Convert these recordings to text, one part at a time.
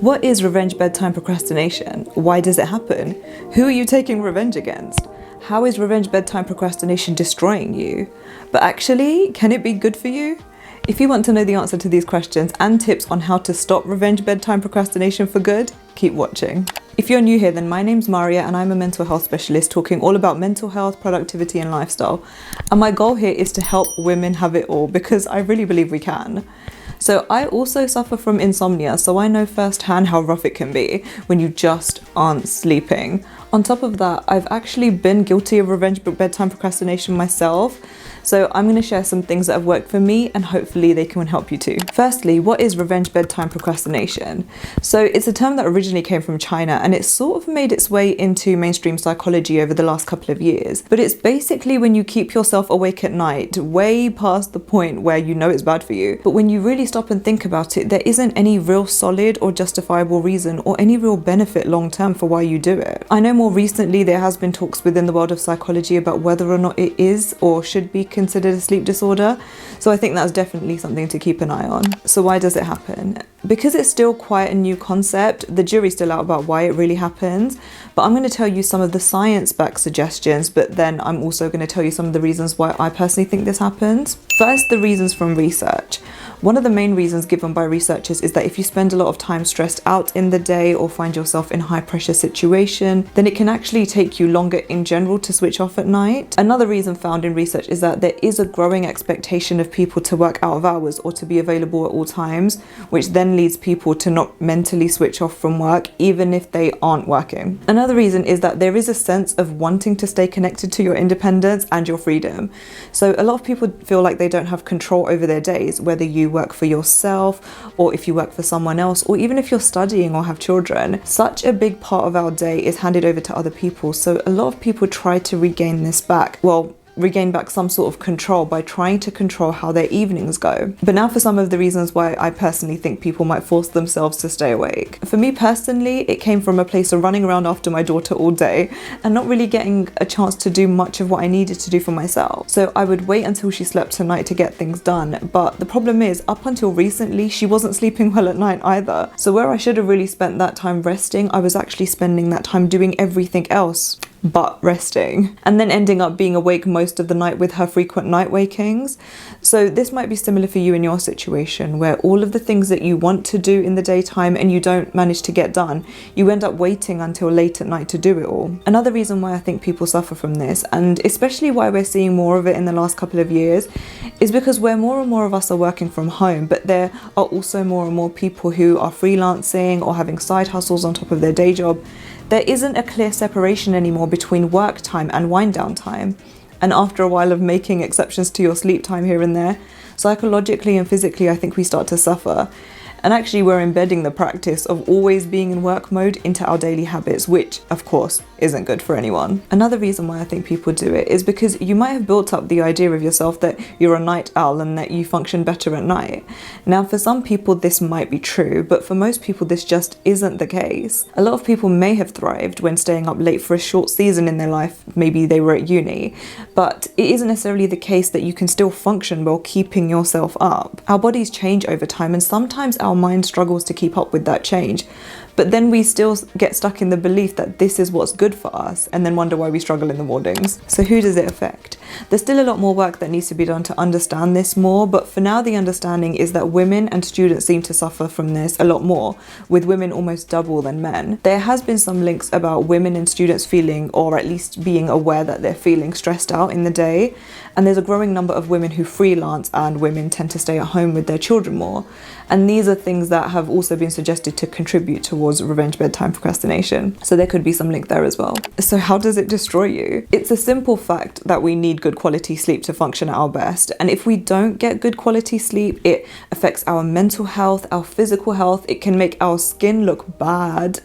What is revenge bedtime procrastination? Why does it happen? Who are you taking revenge against? How is revenge bedtime procrastination destroying you? But actually, can it be good for you? If you want to know the answer to these questions and tips on how to stop revenge bedtime procrastination for good, keep watching. If you're new here, then my name's Maria and I'm a mental health specialist talking all about mental health, productivity and lifestyle. And my goal here is to help women have it all because I really believe we can. So I also suffer from insomnia, so I know firsthand how rough it can be when you just aren't sleeping. On top of that, I've actually been guilty of revenge bedtime procrastination myself. So I'm going to share some things that have worked for me and hopefully they can help you too. Firstly, what is revenge bedtime procrastination? So it's a term that originally came from China and it's sort of made its way into mainstream psychology over the last couple of years. But it's basically when you keep yourself awake at night, way past the point where you know it's bad for you. But when you really stop and think about it, there isn't any real solid or justifiable reason or any real benefit long term for why you do it. I know more recently there has been talks within the world of psychology about whether or not it is or should be considered a sleep disorder. So I think that's definitely something to keep an eye on. So why does it happen? Because it's still quite a new concept, the jury's still out about why it really happens. But I'm going to tell you some of the science-backed suggestions, but then I'm also going to tell you some of the reasons why I personally think this happens. First, the reasons from research. One of the main reasons given by researchers is that if you spend a lot of time stressed out in the day or find yourself in a high pressure situation, then it can actually take you longer in general to switch off at night. Another reason found in research is that there is a growing expectation of people to work out of hours or to be available at all times, which then leads people to not mentally switch off from work even if they aren't working. Another reason is that there is a sense of wanting to stay connected to your independence and your freedom. So a lot of people feel like they don't have control over their days, whether you work for yourself or if you work for someone else, or even if you're studying or have children. Such a big part of our day is handed over to other people, so a lot of people try to regain this back. Regain back some sort of control by trying to control how their evenings go. But now for some of the reasons why I personally think people might force themselves to stay awake. For me personally, it came from a place of running around after my daughter all day and not really getting a chance to do much of what I needed to do for myself. So I would wait until she slept tonight to get things done. But the problem is, up until recently, she wasn't sleeping well at night either. So where I should have really spent that time resting, I was actually spending that time doing everything else but resting, and then ending up being awake most of the night with her frequent night wakings. So this might be similar for you in your situation, where all of the things that you want to do in the daytime and you don't manage to get done, you end up waiting until late at night to do it all. Another reason why I think people suffer from this, and especially why we're seeing more of it in the last couple of years, is because where more and more of us are working from home, but there are also more and more people who are freelancing or having side hustles on top of their day job. There isn't a clear separation anymore between work time and wind down time. And after a while of making exceptions to your sleep time here and there, psychologically and physically, I think we start to suffer. And actually we're embedding the practice of always being in work mode into our daily habits, which of course isn't good for anyone. Another reason why I think people do it is because you might have built up the idea of yourself that you're a night owl and that you function better at night. Now for some people this might be true, but for most people this just isn't the case. A lot of people may have thrived when staying up late for a short season in their life, maybe they were at uni, but it isn't necessarily the case that you can still function while keeping yourself up. Our bodies change over time and sometimes our mind struggles to keep up with that change. But then we still get stuck in the belief that this is what's good for us and then wonder why we struggle in the mornings. So who does it affect? There's still a lot more work that needs to be done to understand this more, but for now the understanding is that women and students seem to suffer from this a lot more, with women almost double than men. There has been some links about women and students feeling, or at least being aware that they're feeling stressed out in the day, and there's a growing number of women who freelance and women tend to stay at home with their children more. And these are things that have also been suggested to contribute towards revenge bedtime procrastination. So there could be some link there as well. So how does it destroy you? It's a simple fact that we need good quality sleep to function at our best. And if we don't get good quality sleep, it affects our mental health, our physical health. It can make our skin look bad.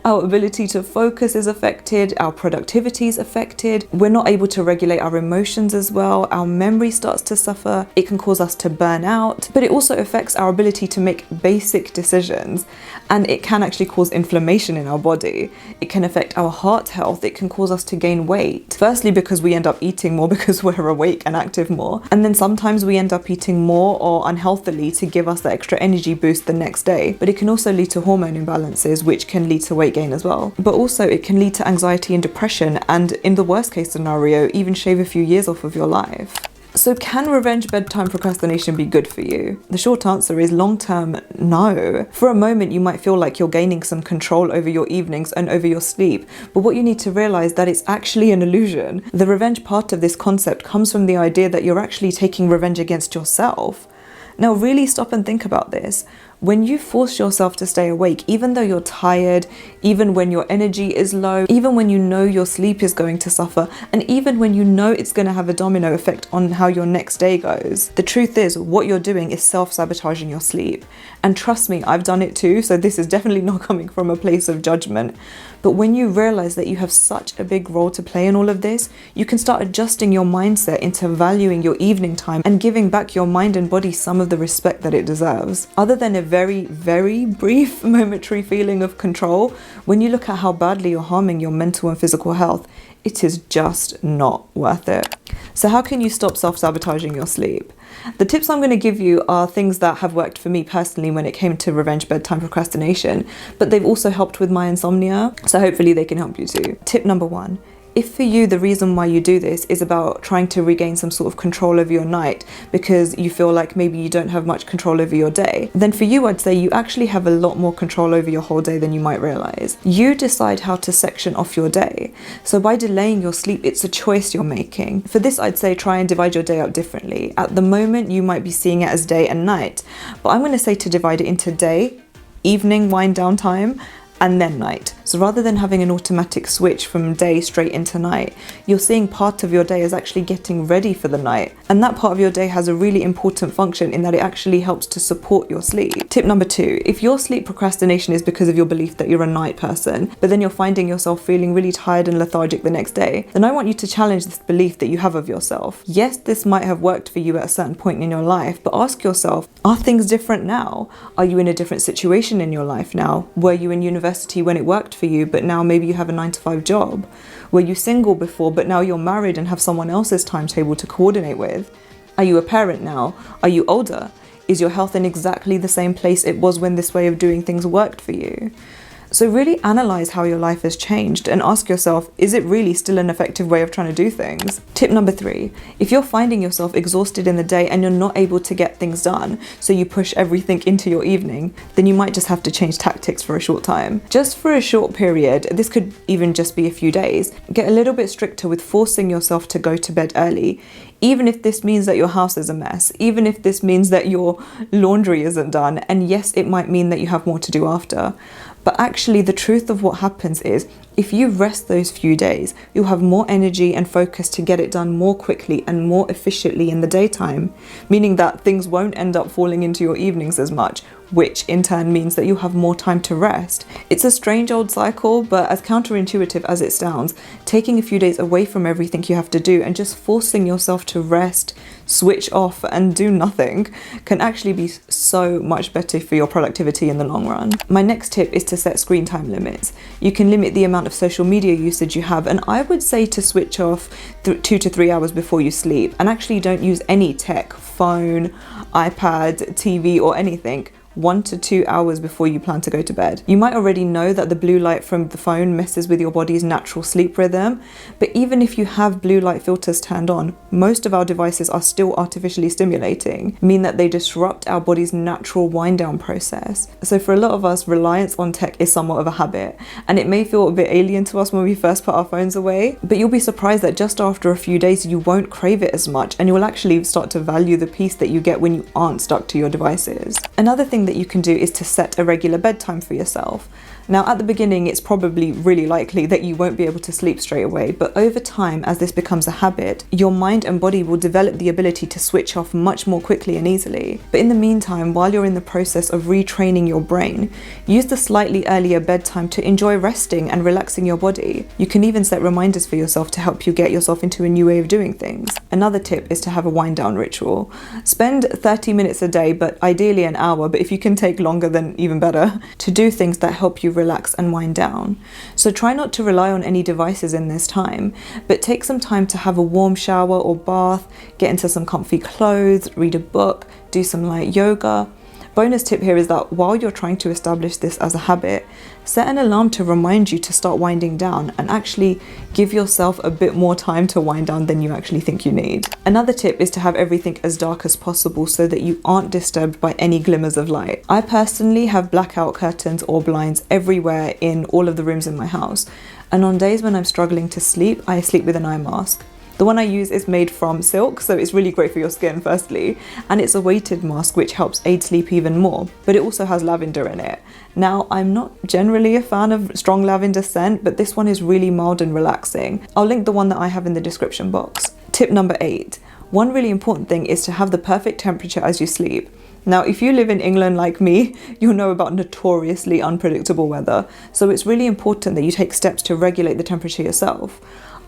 Our ability to focus is affected. Our productivity is affected. We're not able to regulate our emotions as as well, our memory starts to suffer, it can cause us to burn out, but it also affects our ability to make basic decisions, and it can actually cause inflammation in our body. It can affect our heart health, it can cause us to gain weight. Firstly, because we end up eating more because we're awake and active more, and then sometimes we end up eating more or unhealthily to give us the extra energy boost the next day. But it can also lead to hormone imbalances, which can lead to weight gain as well. But also it can lead to anxiety and depression, and in the worst case scenario, even shave a few years off of your life. So can revenge bedtime procrastination be good for you? The short answer is long term, no. For a moment you might feel like you're gaining some control over your evenings and over your sleep, but what you need to realize that it's actually an illusion. The revenge part of this concept comes from the idea that you're actually taking revenge against yourself. Now really stop and think about this. When you force yourself to stay awake, even though you're tired, even when your energy is low, even when you know your sleep is going to suffer, and even when you know it's going to have a domino effect on how your next day goes, the truth is what you're doing is self-sabotaging your sleep. And trust me, I've done it too, so this is definitely not coming from a place of judgment. But when you realize that you have such a big role to play in all of this, you can start adjusting your mindset into valuing your evening time and giving back your mind and body some of the respect that it deserves. Other than a very, very brief momentary feeling of control, when you look at how badly you're harming your mental and physical health, it is just not worth it. So how can you stop self-sabotaging your sleep? The tips I'm going to give you are things that have worked for me personally when it came to revenge bedtime procrastination, but they've also helped with my insomnia, so hopefully they can help you too. Tip number 1. If for you the reason why you do this is about trying to regain some sort of control over your night because you feel like maybe you don't have much control over your day, then for you I'd say you actually have a lot more control over your whole day than you might realize. You decide how to section off your day. So by delaying your sleep, it's a choice you're making. For this I'd say try and divide your day up differently. At the moment you might be seeing it as day and night, but I'm going to say to divide it into day, evening wind down time, and then night. So rather than having an automatic switch from day straight into night, you're seeing part of your day as actually getting ready for the night. And that part of your day has a really important function in that it actually helps to support your sleep. Tip number 2, if your sleep procrastination is because of your belief that you're a night person, but then you're finding yourself feeling really tired and lethargic the next day, then I want you to challenge this belief that you have of yourself. Yes, this might have worked for you at a certain point in your life, but ask yourself, are things different now? Are you in a different situation in your life now? Were you in university when it worked for you, but now maybe you have a 9-to-5 job? Were you single before, but now you're married and have someone else's timetable to coordinate with? Are you a parent now? Are you older? Is your health in exactly the same place it was when this way of doing things worked for you? So really analyze how your life has changed and ask yourself, is it really still an effective way of trying to do things? Tip number 3, if you're finding yourself exhausted in the day and you're not able to get things done, so you push everything into your evening, then you might just have to change tactics for a short time. Just for a short period, this could even just be a few days, get a little bit stricter with forcing yourself to go to bed early. Even if this means that your house is a mess, even if this means that your laundry isn't done, and yes, it might mean that you have more to do after. But actually the truth of what happens is, if you rest those few days, you'll have more energy and focus to get it done more quickly and more efficiently in the daytime, meaning that things won't end up falling into your evenings as much, which in turn means that you have more time to rest. It's a strange old cycle, but as counterintuitive as it sounds, taking a few days away from everything you have to do and just forcing yourself to rest, switch off and do nothing can actually be so much better for your productivity in the long run. My next tip is to set screen time limits. You can limit the amount of social media usage you have, and I would say to switch off 2 to 3 hours before you sleep, and actually don't use any tech, phone, iPad, TV or anything 1 to 2 hours before you plan to go to bed. You might already know that the blue light from the phone messes with your body's natural sleep rhythm, but even if you have blue light filters turned on, most of our devices are still artificially stimulating, meaning that they disrupt our body's natural wind down process. So for a lot of us, reliance on tech is somewhat of a habit, and it may feel a bit alien to us when we first put our phones away, but you'll be surprised that just after a few days you won't crave it as much, and you will actually start to value the peace that you get when you aren't stuck to your devices. Another thing that you can do is to set a regular bedtime for yourself. Now, at the beginning, it's probably really likely that you won't be able to sleep straight away, but over time, as this becomes a habit, your mind and body will develop the ability to switch off much more quickly and easily. But in the meantime, while you're in the process of retraining your brain, use the slightly earlier bedtime to enjoy resting and relaxing your body. You can even set reminders for yourself to help you get yourself into a new way of doing things. Another tip is to have a wind down ritual. Spend 30 minutes a day, but ideally an hour, but if you can take longer, then even better, to do things that help you relax and wind down. So try not to rely on any devices in this time, but take some time to have a warm shower or bath, get into some comfy clothes, read a book, do some light yoga. Bonus tip here is that while you're trying to establish this as a habit, set an alarm to remind you to start winding down and actually give yourself a bit more time to wind down than you actually think you need. Another tip is to have everything as dark as possible so that you aren't disturbed by any glimmers of light. I personally have blackout curtains or blinds everywhere in all of the rooms in my house, and on days when I'm struggling to sleep, I sleep with an eye mask. The one I use is made from silk, so it's really great for your skin firstly, and it's a weighted mask which helps aid sleep even more, but it also has lavender in it. Now, I'm not generally a fan of strong lavender scent, but this one is really mild and relaxing. I'll link the one that I have in the description box. Tip number 8. One really important thing is to have the perfect temperature as you sleep. Now, if you live in England like me, you'll know about notoriously unpredictable weather, so it's really important that you take steps to regulate the temperature yourself.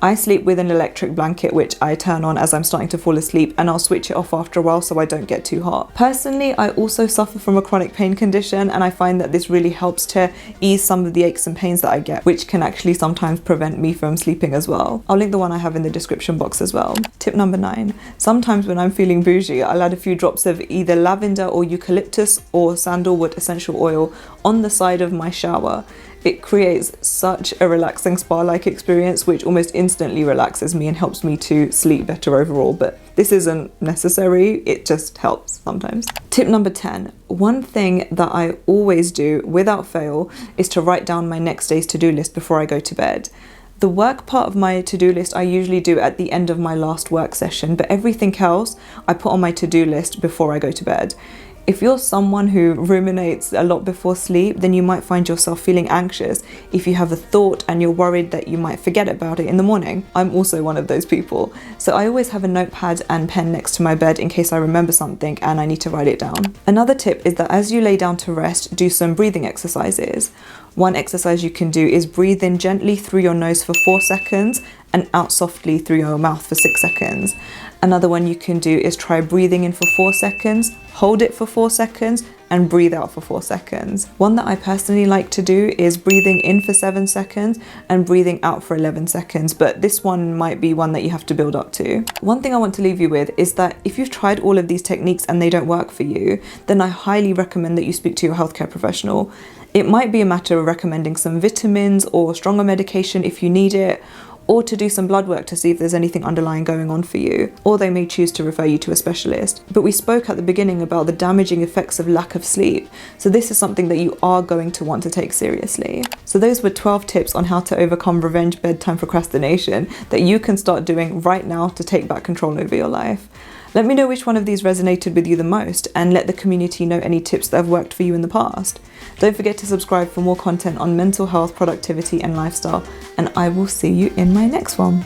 I sleep with an electric blanket which I turn on as I'm starting to fall asleep, and I'll switch it off after a while so I don't get too hot. Personally, I also suffer from a chronic pain condition, and I find that this really helps to ease some of the aches and pains that I get, which can actually sometimes prevent me from sleeping as well. I'll link the one I have in the description box as well. Tip number 9. Sometimes when I'm feeling bougie, I'll add a few drops of either lavender or eucalyptus or sandalwood essential oil on the side of my shower. It creates such a relaxing spa-like experience which almost instantly relaxes me and helps me to sleep better overall, but this isn't necessary, it just helps sometimes. Tip number 10. One thing that I always do without fail is to write down my next day's to-do list before I go to bed. The work part of my to-do list I usually do at the end of my last work session, but everything else I put on my to-do list before I go to bed. If you're someone who ruminates a lot before sleep, then you might find yourself feeling anxious if you have a thought and you're worried that you might forget about it in the morning. I'm also one of those people. So I always have a notepad and pen next to my bed in case I remember something and I need to write it down. Another tip is that as you lay down to rest, do some breathing exercises. One exercise you can do is breathe in gently through your nose for 4 seconds and out softly through your mouth for 6 seconds. Another one you can do is try breathing in for 4 seconds, hold it for 4 seconds, and breathe out for 4 seconds. One that I personally like to do is breathing in for 7 seconds and breathing out for 11 seconds, but this one might be one that you have to build up to. One thing I want to leave you with is that if you've tried all of these techniques and they don't work for you, then I highly recommend that you speak to your healthcare professional. It might be a matter of recommending some vitamins or stronger medication if you need it, or to do some blood work to see if there's anything underlying going on for you, or they may choose to refer you to a specialist. But we spoke at the beginning about the damaging effects of lack of sleep, so this is something that you are going to want to take seriously. So those were 12 tips on how to overcome revenge bedtime procrastination that you can start doing right now to take back control over your life. Let me know which one of these resonated with you the most, and let the community know any tips that have worked for you in the past. Don't forget to subscribe for more content on mental health, productivity and lifestyle, and I will see you in my next one.